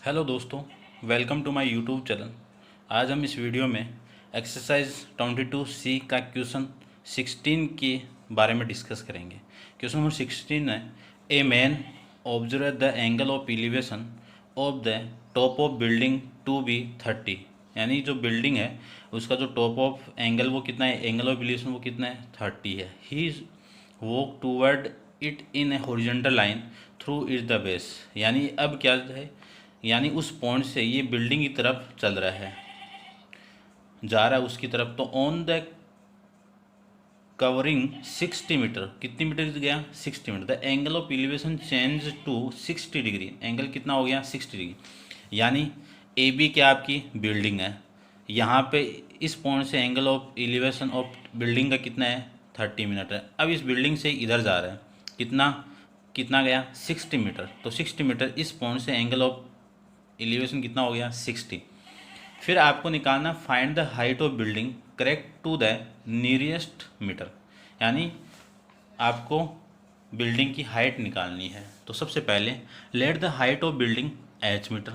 Hello दोस्तों, welcome to my YouTube channel. आज हम इस वीडियो में एक्सरसाइज 22C का क्वेश्चन 16 के बारे में डिस्कस करेंगे। क्वेश्चन नंबर 16 है, a man observe the angle of elevation of the top of building to be 30। यानी जो बिल्डिंग है उसका जो टॉप ऑफ एंगल वो कितना है, एंगल ऑफ एलिवेशन वो कितना है, 30 है। He walk toward it in a horizontal line through is the base. यानी अब क्या है, यानी उस पॉइंट से ये बिल्डिंग की तरफ चल रहा है, जा रहा है उसकी तरफ। तो ऑन द कवरिंग 60 मीटर, कितनी मीटर गया, 60 metre. The angle of elevation change to 60 degree. Angle कितना हो गया, 60 डिग्री। यानी ए बी क्या आपकी बिल्डिंग है, यहाँ पे इस पॉइंट से angle of elevation of building का कितना है, 30 मीटर। अब इस बिल्डिंग से इधर जा रहा है, कितना कितना गया, 60 मीटर। तो 60 मीटर इस पॉइंट से एंगल ऑफ एलिवेशन कितना हो गया, 60। फिर आपको निकालना find the height of building correct to the nearest metre. यानी आपको बिल्डिंग की हाइट निकालनी है। तो सबसे पहले let the height of building H metre.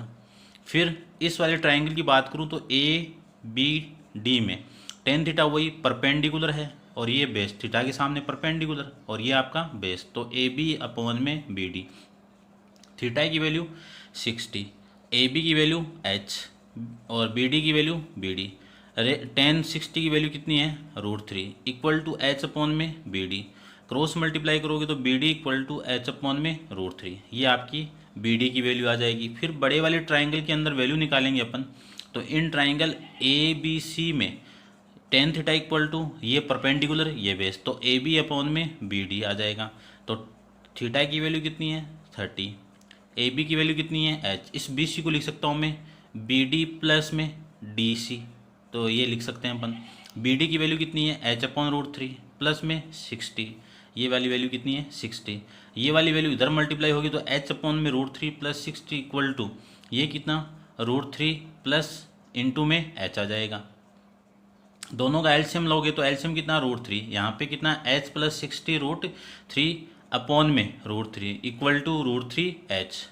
फिर इस वाले ट्राइंगल की बात करूँ तो ए बी डी में टेन थीटा वही परपेंडिकुलर है और ये बेस थीटा के सामने परपेंडिकुलर और ये आपका बेस। तो ए बी अपॉन में बी डी। थीटा की वैल्यू 60, ए बी की वैल्यू एच और बी डी की वैल्यू बी डी। टेन 60 की वैल्यू कितनी है, √3 इक्वल टू एच अपॉन में बी डी। क्रॉस मल्टीप्लाई करोगे तो B D equal to H upon में √3। ये आपकी बी डी की वैल्यू आ जाएगी। फिर बड़े वाले ट्राइंगल के अंदर वैल्यू निकालेंगे अपन। तो इन ट्राइंगल ए बी सी में टेन थीटा इक्वल टू ये परपेंडिकुलर ये बेस, तो ए बी अपॉन में बी डी आ जाएगा। तो थीटा की वैल्यू कितनी है, 30। ए बी की वैल्यू कितनी है, एच। इस बी सी को लिख सकता हूँ मैं बी डी प्लस में डी सी, तो ये लिख सकते हैं अपन। बी डी की वैल्यू कितनी है, एच अपॉन √3 प्लस में 60। ये वाली वैल्यू कितनी है, 60। ये वाली वैल्यू इधर मल्टीप्लाई होगी तो एच अपॉन में √3 प्लस 60 इक्वल टू ये कितना, √3 प्लस इंटू में एच आ जाएगा। दोनों का एलसीएम लोगे तो एलसीएम कितना, √3। यहाँ पे कितना, एच प्लस 60 √3 अपॉन में √3 इक्वल टू √3 एच।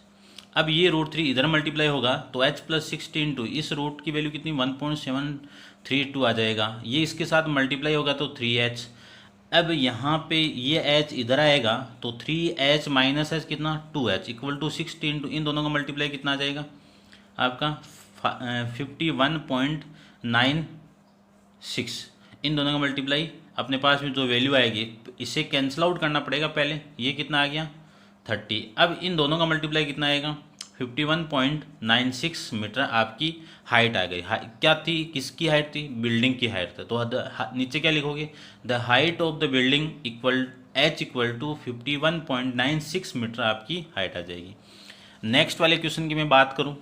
अब ये √3 इधर मल्टीप्लाई होगा तो एच प्लस 60 इंटू इस रूट की वैल्यू कितनी, 1.732 आ जाएगा। ये इसके साथ मल्टीप्लाई होगा तो 3h। अब यहाँ पे ये h इधर आएगा तो 3h माइनस एच कितना, 2h इक्वल टू 60 इंटू इन दोनों का मल्टीप्लाई कितना आ जाएगा आपका 51.96। इन दोनों का मल्टीप्लाई अपने पास में जो वैल्यू आएगी इसे कैंसिल आउट करना पड़ेगा पहले। ये कितना आ गया, 30। अब इन दोनों का मल्टीप्लाई कितना आएगा, 51.96 मीटर आपकी हाइट आ गई। क्या थी, किसकी हाइट थी, बिल्डिंग की हाइट थी। तो नीचे क्या लिखोगे, the height of the building equal H equal to 51.96 metre आपकी हाइट आ जाएगी। नेक्स्ट वाले क्वेश्चन की मैं बात करूं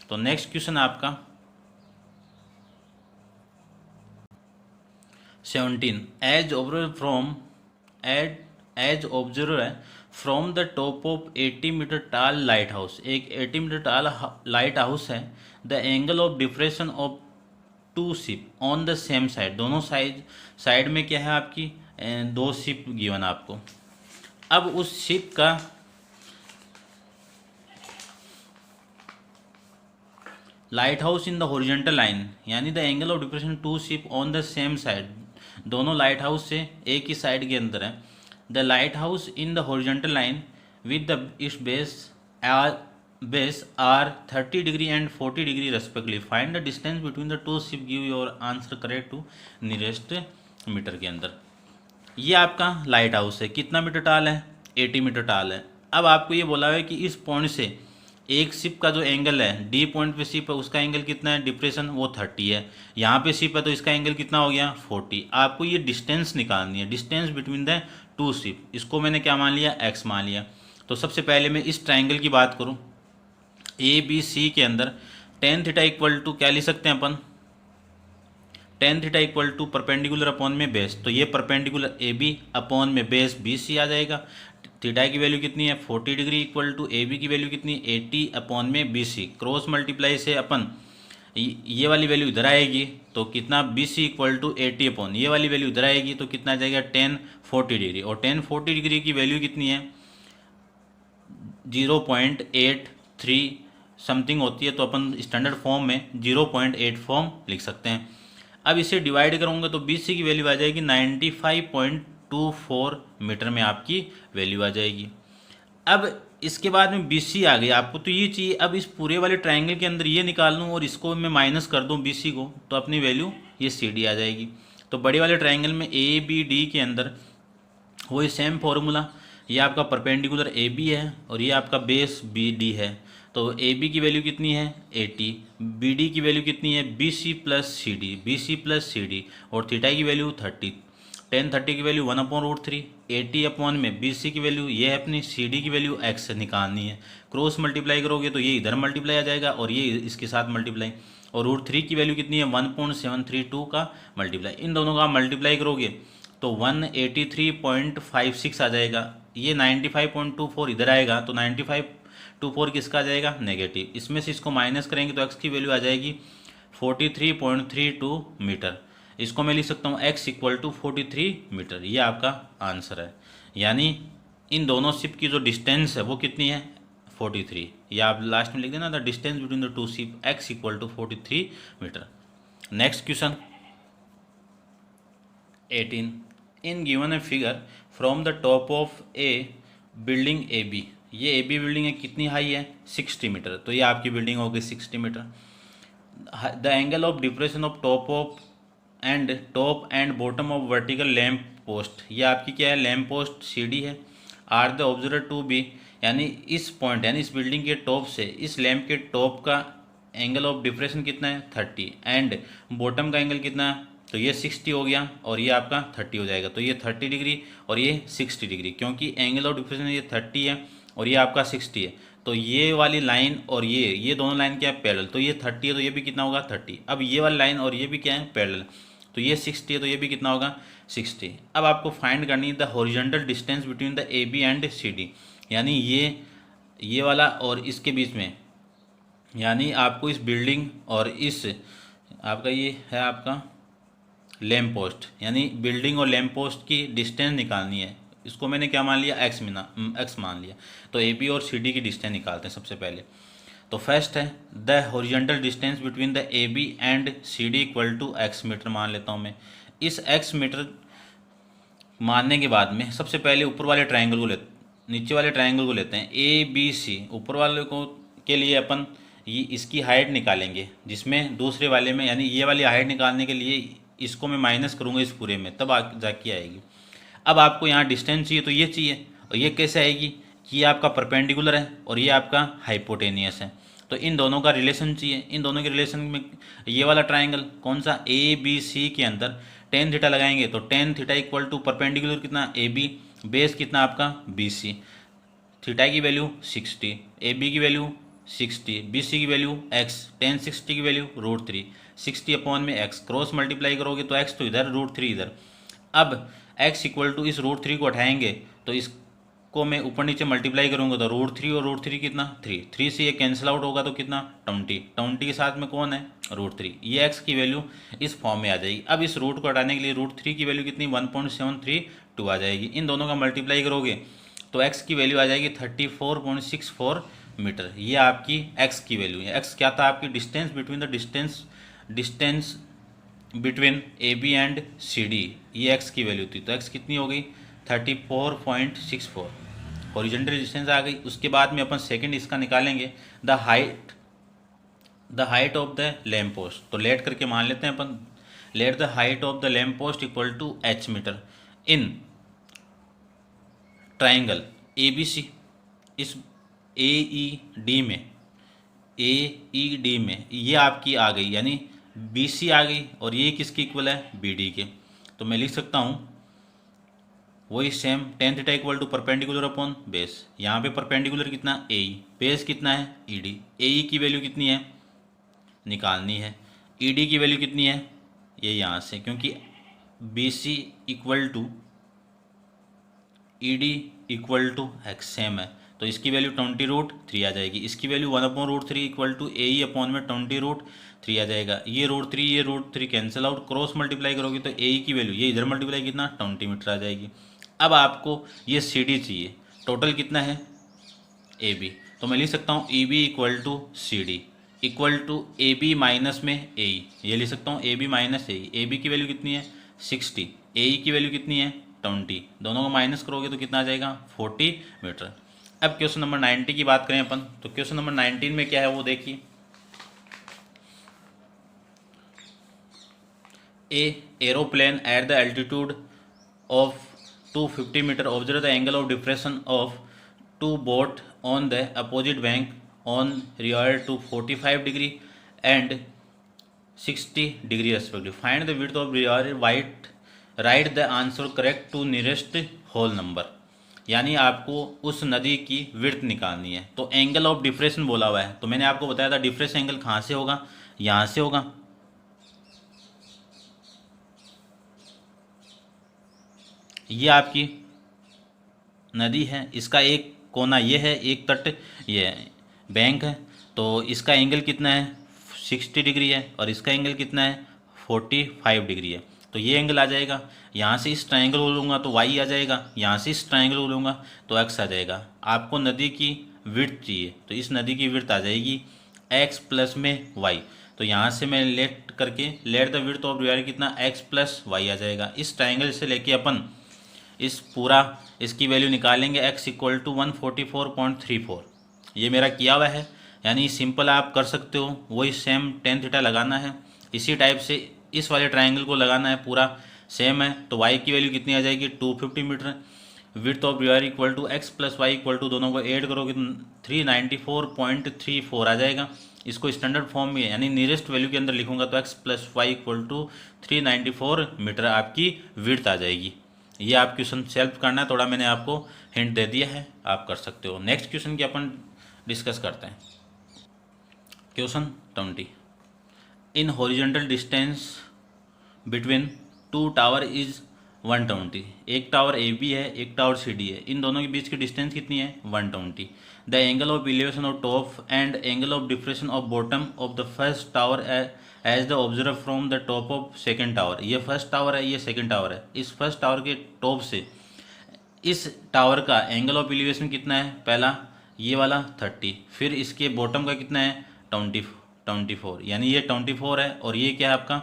तो नेक्स्ट क्वेश्चन आपका 17, as observe from the top of 80 metre tall lighthouse. एक 80 मीटर टाल लाइट हाउस है। The angle of depression of two ship on the same side. दोनों साइड में क्या है आपकी, दो शिप गिवन आपको। अब उस शिप का lighthouse in the horizontal line, यानी the angle of depression to ship on the same side. दोनों लाइट हाउस से एक ही साइड के अंदर है। The lighthouse in the horizontal line with the its base are 30 degree and 40 degree respectively. Find the distance between the two ship, give your answer correct to nearest metre के अंदर। ये आपका light house है, कितना metre टाल है, 80 metre टाल है। अब आपको ये बोला है कि इस पॉइंट से एक शिप का जो एंगल है, डी पॉइंट पे शिप है उसका एंगल कितना है, डिप्रेशन वो 30 है। यहाँ पे शिप है तो इसका एंगल कितना हो गया, 40। आपको ये डिस्टेंस निकालनी है, distance between the two ship. इसको मैंने क्या मान लिया, एक्स मान लिया। तो सबसे पहले मैं इस ट्राइंगल की बात करूँ, ए बी सी के अंदर टेन थीटा इक्वल टू क्या लिख सकते हैं अपन, tan theta equal to perpendicular upon में बेस। तो ये परपेंडिकुलर ए बी अपॉन में बेस बी सी आ जाएगा। थीटा की वैल्यू कितनी है, 40 degree equal to A B की वैल्यू कितनी, 80 अपॉन में बी सी। क्रॉस मल्टीप्लाई से अपन ये वाली वैल्यू इधर आएगी तो कितना, B C equal to 80 upon ये वाली वैल्यू इधर आएगी तो कितना आ जाएगा, 1040 डिग्री। और 1040 डिग्री की वैल्यू कितनी है, 0.83 समथिंग होती है तो अपन स्टैंडर्ड फॉर्म में 0.8 फॉर्म लिख सकते हैं। अब इसे डिवाइड करूँगा तो बी सी की वैल्यू आ जाएगी 95.24 मीटर में आपकी वैल्यू आ जाएगी। अब इसके बाद में बी सी आ गई, आपको तो ये चाहिए। अब इस पूरे वाले ट्रायंगल के अंदर ये निकाल लूँ और इसको मैं माइनस कर दूँ बी सी को, तो अपनी वैल्यू ये सी डी आ जाएगी। तो बड़े वाले ट्रायंगल में ए बी डी के अंदर वही सेम फॉर्मूला, ये आपका परपेंडिकुलर ए बी है और ये आपका बेस बी डी है। तो ए बी की वैल्यू कितनी है 80, बी डी की वैल्यू कितनी है B C plus C D, B C plus C D, और थीटा की वैल्यू 30, टेन 30 की वैल्यू 1/√3, 80 अपॉन में बी सी की वैल्यू ये है अपनी, सी डी की वैल्यू एक्स निकालनी है। क्रॉस मल्टीप्लाई करोगे तो ये इधर मल्टीप्लाई आ जाएगा और ये इसके साथ मल्टीप्लाई, और √3 की वैल्यू कितनी है 1.732 का मल्टीप्लाई, इन दोनों का मल्टीप्लाई करोगे तो 183.56 आ जाएगा। ये 95.24 इधर आएगा तो 95.24 किसका आ जाएगा नेगेटिव, इसमें से इसको माइनस करेंगे तो x की वैल्यू आ जाएगी 43.32 मीटर। इसको मैं लिख सकता हूँ x इक्वल टू 43 मीटर, ये आपका आंसर है। यानी इन दोनों शिप की जो डिस्टेंस है वो कितनी है 43, या आप लास्ट में लिख देना the distance between the two ship x equal to 43 metre. Next question 18, in given a figure from the top of a building A B, ये ए बी बिल्डिंग है कितनी हाई है 60 मीटर, तो ये आपकी बिल्डिंग होगी 60 metre. The angle of depression of top and bottom of vertical lamp post, ये आपकी क्या है लैम्प पोस्ट सी डी है। Are the observer to B, यानी इस पॉइंट यानी इस बिल्डिंग के टॉप से इस लैम्प के टॉप का एंगल ऑफ डिप्रेशन कितना है 30, एंड बॉटम का एंगल कितना है, तो ये 60 हो गया और ये आपका 30 हो जाएगा। तो ये 30 डिग्री और ये 60 डिग्री, क्योंकि एंगल ऑफ डिप्रेशन ये 30 है और ये आपका 60 है। तो ये वाली लाइन और ये दोनों लाइन क्या है पैरेलल, तो ये 30 है तो ये भी कितना होगा 30। अब ये वाली लाइन और ये भी क्या है पैरेलल, तो ये 60 है तो ये भी कितना होगा 60। अब आपको फाइंड करनी है the horizontal distance between the A B and C D, यानी ये वाला और इसके बीच में, यानी आपको इस बिल्डिंग और इस आपका ये है आपका लैम्प पोस्ट, यानी बिल्डिंग और लैम्प पोस्ट की डिस्टेंस निकालनी है। इसको मैंने क्या मान लिया एक्स मान लिया। तो ए बी और सी डी की डिस्टेंस निकालते हैं सबसे पहले। तो फर्स्ट है the horizontal distance between the A B and C D equal to X metre मान लेता हूँ मैं। इस एक्स मीटर मानने के बाद में सबसे पहले ऊपर वाले ट्रायंगल को नीचे वाले ट्रायंगल को लेते हैं ए बी सी। ऊपर वाले को के लिए अपन ये इसकी हाइट निकालेंगे, जिसमें दूसरे वाले में यानी ये वाली हाइट निकालने के लिए इसको मैं माइनस करूँगा इस पूरे में, तब जाके आएगी। अब आपको यहाँ डिस्टेंस चाहिए तो ये चाहिए, और ये कैसे आएगी कि ये आपका परपेंडिकुलर है और ये आपका हाइपोटेनियस है। तो इन दोनों का रिलेशन चाहिए। इन दोनों के रिलेशन में ये वाला ट्राइंगल कौन सा ए बी सी के अंदर टेन थीटा लगाएंगे तो tan theta equal to perpendicular कितना ए बी, बेस कितना आपका बी सी, थीटा की वैल्यू 60, ए बी की वैल्यू 60, बी सी की वैल्यू x, टेन 60 की वैल्यू √3, 60 अपॉन में x, क्रॉस मल्टीप्लाई करोगे तो x तो इधर √3 इधर। अब x इक्वल टू इस √3 को उठाएंगे तो इसको मैं ऊपर नीचे मल्टीप्लाई करूँगा तो √3 और √3 कितना 3 से ये कैंसिल आउट होगा तो कितना 20 के साथ में कौन है √3, ये x की वैल्यू इस फॉर्म में आ जाएगी। अब इस रूट को हटाने के लिए √3 की वैल्यू कितनी 1.732 आ जाएगी। इन दोनों का मल्टीप्लाई करोगे तो x की वैल्यू आ जाएगी 34.64 मीटर। ये आपकी x की वैल्यू है। x क्या था आपकी distance between the distance between A B and C D, ये x की वैल्यू थी। तो x कितनी हो गई 34.64, हॉरिजॉन्टल डिस्टेंस आ गई। उसके बाद में अपन सेकंड इसका निकालेंगे the height of the lamp post. तो लेट करके मान लेते हैं अपन, let the height of the lamp post equal to h metre in triangle A B C. इस ए ई डी में ये आपकी आ गई, यानी बी सी आ गई, और ये किसकी इक्वल है बी डी के। तो मैं लिख सकता हूँ वही same tan theta equal to perpendicular upon base. यहाँ पे परपेंडिकुलर कितना ए ई, बेस कितना है ई डी। ए ई की वैल्यू कितनी है निकालनी है, ई डी की वैल्यू कितनी है ये यहाँ से, क्योंकि B C equal to E D equal to X same है। तो इसकी वैल्यू 20√3 आ जाएगी। इसकी value 1/√3 equal to A E upon में 20√3 आ जाएगा। ये √3 कैंसिल आउट, क्रॉस मल्टीप्लाई करोगे तो ए ई की वैल्यू ये इधर मल्टीप्लाई कितना 20 मीटर आ जाएगी। अब आपको ये सी डी चाहिए, टोटल कितना है ए बी, तो मैं लिख सकता हूँ E B equal to C D equal to A B minus में ए ई, ये लिख सकता हूँ A B minus A B की वैल्यू कितनी है 60, ए ई की वैल्यू कितनी है 20, दोनों को माइनस करोगे तो कितना आ जाएगा 40 मीटर। अब क्वेश्चन नंबर 90 की बात करें अपन, तो क्वेश्चन नंबर 19 में क्या है वो देखिए। A aeroplane at the altitude of 250 metre observe the angle of depression of two boat on the opposite bank on river to 45 degree and 60 degree respective, find the width of river white, write the answer correct to nearest whole number. यानी आपको उस नदी की width निकालनी है। तो angle of depression बोला हुआ है, तो मैंने आपको बताया था डिप्रेशन एंगल कहाँ से होगा, यहाँ से होगा। ये आपकी नदी है, इसका एक कोना ये है, एक तट ये है, बैंक है, तो इसका एंगल कितना है 60 डिग्री है और इसका एंगल कितना है 45 डिग्री है। तो ये एंगल आ जाएगा, यहाँ से इस ट्रायंगल को लूँगा तो y आ जाएगा, यहाँ से इस ट्रायंगल को लूँगा तो x आ जाएगा। आपको नदी की विड्थ चाहिए, तो इस नदी की विड्थ आ जाएगी x प्लस में y। तो यहाँ से मैं लेट करके let the width of river कितना x प्लस y आ जाएगा। इस ट्रायंगल से लेके अपन इस पूरा इसकी वैल्यू निकालेंगे x इक्वल टू 144.34। ये मेरा किया हुआ है, यानी सिंपल आप कर सकते हो, वही सेम टेन थीटा लगाना है, इसी टाइप से इस वाले ट्रायंगल को लगाना है, पूरा सेम है। तो y की वैल्यू कितनी आ जाएगी 250 metre, width of river equal to x plus Y equal to, दोनों को ऐड करोगे तो 394.34 आ जाएगा। इसको स्टैंडर्ड फॉर्म में यानी नियरेस्ट वैल्यू के अंदर लिखूंगा तो x plus Y equal to 394 metre आपकी विड्थ आ जाएगी। ये आप क्वेश्चन सेल्फ करना है, थोड़ा मैंने आपको हिंट दे दिया है, आप कर सकते हो। नेक्स्ट क्वेश्चन की अपन डिस्कस करते हैं। Question 20, in horizontal distance between two tower is 120। एक टावर ए बी है, एक टावर सी डी है, इन दोनों के बीच की डिस्टेंस कितनी है 120। The angle of elevation of top and angle of depression of bottom of the first tower as the observe from the top of second tower. ये first tower है, ये सेकेंड टावर है, इस फर्स्ट टावर के top से इस tower का angle of elevation कितना है, पहला ये वाला 30, फिर इसके बॉटम का कितना है 24, यानी ये 24 है और ये क्या है आपका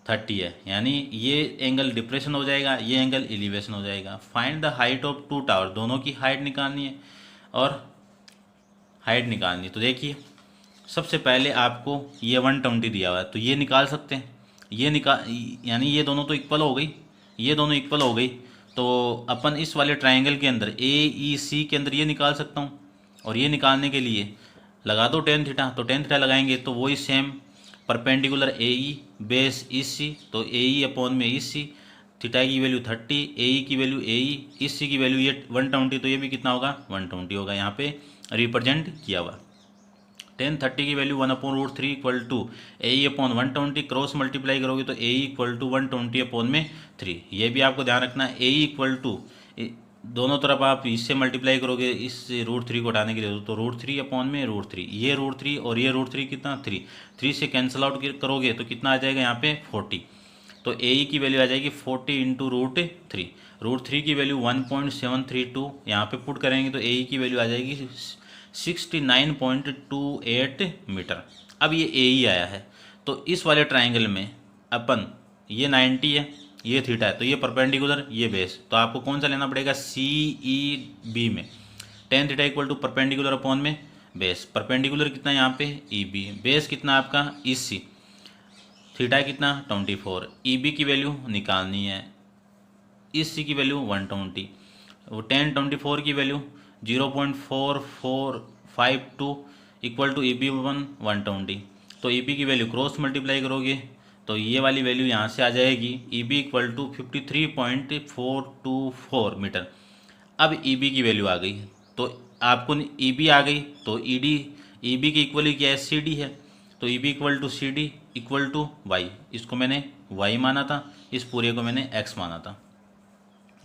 30 है, यानी ये एंगल डिप्रेशन हो जाएगा, ये एंगल एलिवेशन हो जाएगा। Find the height of two tower, दोनों की हाइट निकालनी है और हाइट निकालनी है। तो देखिए सबसे पहले आपको ये 120 दिया हुआ है, तो ये निकाल सकते हैं, ये यानी ये दोनों तो इक्वल हो गई, ये दोनों इक्वल हो गई, तो अपन इस वाले ट्रायंगल के अंदर ए ई सी के अंदर ये निकाल सकता हूँ। और ये निकालने के लिए लगा दो टेन थीटा, तो टेन थीटा लगाएंगे तो वही same perpendicular A E base E C, तो ए ई अपॉन में ई सी, थीटा की वैल्यू 30, ए ई की वैल्यू ए ई सी की वैल्यू ये 120, तो ये भी कितना होगा 120 होगा, यहाँ पे रिप्रेजेंट किया हुआ। 1030 की value 1/√3 equal to A E upon 120, cross multiply करोगे तो A E equal to 120 upon में 3। ये भी आपको ध्यान रखना है, ए ई इक्वल टू दोनों तरफ आप इससे मल्टीप्लाई करोगे, इस √3 को हटाने के लिए तो √3 अपॉन में √3, ये √3 और ये √3 कितना 3 से कैंसिल आउट करोगे तो कितना आ जाएगा यहाँ पे 40। तो ए ई की वैल्यू आ जाएगी 40 इंटू √3, √3 की वैल्यू 1.732 यहाँ पे पुट करेंगे तो ए ई की वैल्यू आ जाएगी 69.28 मीटर। अब ये ए ई आया है, तो इस वाले ट्राइंगल में अपन ये 90 है, ये थीटा है, तो ये परपेंडिकुलर, ये बेस, तो आपको कौन सा लेना पड़ेगा सी ई बी में tan theta equal to perpendicular upon में बेस। परपेंडिकुलर कितना है यहाँ पे ई बी, बेस कितना आपका ई सी, थीटा कितना 24, ई बी की वैल्यू निकालनी है, ई सी की वैल्यू 120, वो 1024 की value 0.4452 equal to E B 120। तो ई बी की वैल्यू क्रॉस मल्टीप्लाई करोगे तो ये वाली वैल्यू यहाँ से आ जाएगी E B equal to 53.424 metre. अब ई बी की वैल्यू आ गई, तो आपको ई बी आ गई तो ई डी, ई बी की इक्वल क्या है सी डी है, तो E B equal to C D equal to Y, इसको मैंने वाई माना था, इस पूरे को मैंने एक्स माना था,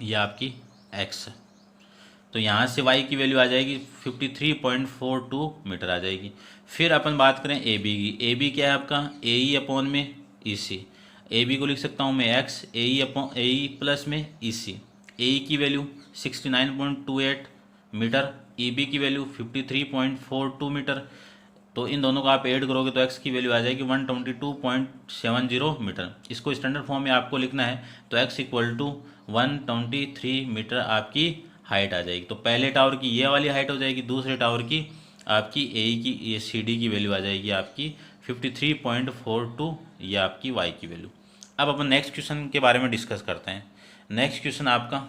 ये आपकी एक्स है। तो यहाँ से y की वैल्यू आ जाएगी 53.42 मीटर आ जाएगी। फिर अपन बात करें ए बी की, ए बी क्या है आपका ए ई अपॉन में ई सी, ए बी को लिख सकता हूँ मैं x, ए ई अपॉन ए ई प्लस में ई सी, ए ई की वैल्यू 69.28 मीटर ई बी की वैल्यू 53.42 मीटर, तो इन दोनों को आप ऐड करोगे तो एक्स की वैल्यू आ जाएगी 122.70 मीटर। इसको स्टैंडर्ड फॉर्म में आपको लिखना है तो एक्स इक्वल टू 123 मीटर आपकी हाइट आ जाएगी। तो पहले टावर की ये वाली हाइट हो जाएगी, दूसरे टावर की आपकी ए की ये सी डी की वैल्यू आ जाएगी आपकी 53.42, ये आपकी वाई की वैल्यू। अब अपन नेक्स्ट क्वेश्चन के बारे में डिस्कस करते हैं। नेक्स्ट क्वेश्चन आपका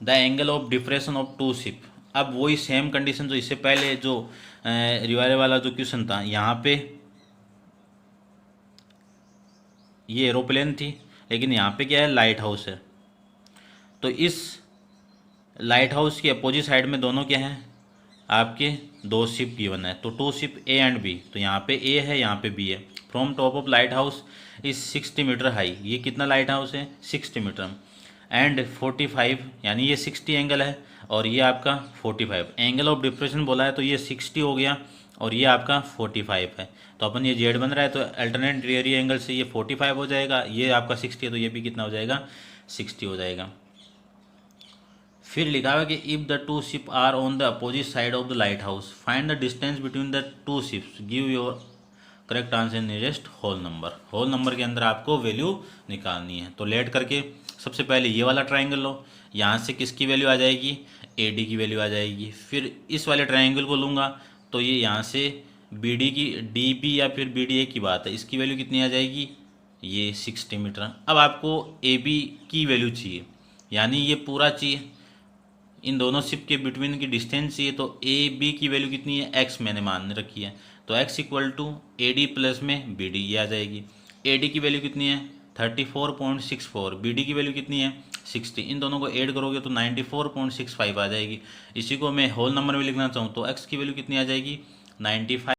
the angle of depression of two ship. अब वही सेम कंडीशन जो इससे पहले जो रिवाइवल वाला जो क्वेश्चन था, यहाँ पे ये एरोप्लेन थी, लेकिन यहाँ पे क्या है, लाइट हाउस है। तो इस लाइट हाउस की अपोजिट साइड में दोनों क्या हैं, आपके दो शिप गिवन है। तो two ship A and B, तो यहाँ पे ए है, यहाँ पे बी है। From top of lighthouse is 60 metre high, ये कितना लाइट हाउस है, 60 मीटर, एंड 45 यानी ये 60 एंगल है और ये आपका 45। एंगल ऑफ डिप्रेशन बोला है तो ये 60 हो गया और ये आपका 45 है। तो अपन ये जेड बन रहा है तो अल्टरनेट रियर एंगल से ये 45 हो जाएगा, ये आपका 60 है तो ये भी कितना हो जाएगा, 60 हो जाएगा। फिर लिखा हुआ कि if the two ship are on the opposite side of the lighthouse find the distance between the two ships, give your correct answer nearest whole number. Whole number के अंदर आपको वैल्यू निकालनी है। तो लेट करके सबसे पहले ये वाला ट्राइंगल लो, यहाँ से किसकी वैल्यू आ जाएगी, ए डी की वैल्यू आ जाएगी। फिर इस वाले ट्राइंगल को लूँगा तो ये यहाँ से बी डी की, डी बी या फिर बी डी ए की बात है, इसकी वैल्यू कितनी आ जाएगी, ये 60 मीटर। अब आपको ए बी की वैल्यू चाहिए, यानी ये पूरा चाहिए, इन दोनों शिप के बिटवीन की डिस्टेंस चाहिए। तो ए बी की वैल्यू कितनी है, एक्स मैंने मान रखी है, तो X equal to A D plus में बी डी ये आ जाएगी। ए डी की वैल्यू कितनी है, 34.64, बी डी की वैल्यू कितनी है, 60। इन दोनों को ऐड करोगे तो 94.65 आ जाएगी। इसी को मैं होल नंबर में लिखना चाहूँ तो एक्स की वैल्यू कितनी आ जाएगी, 95।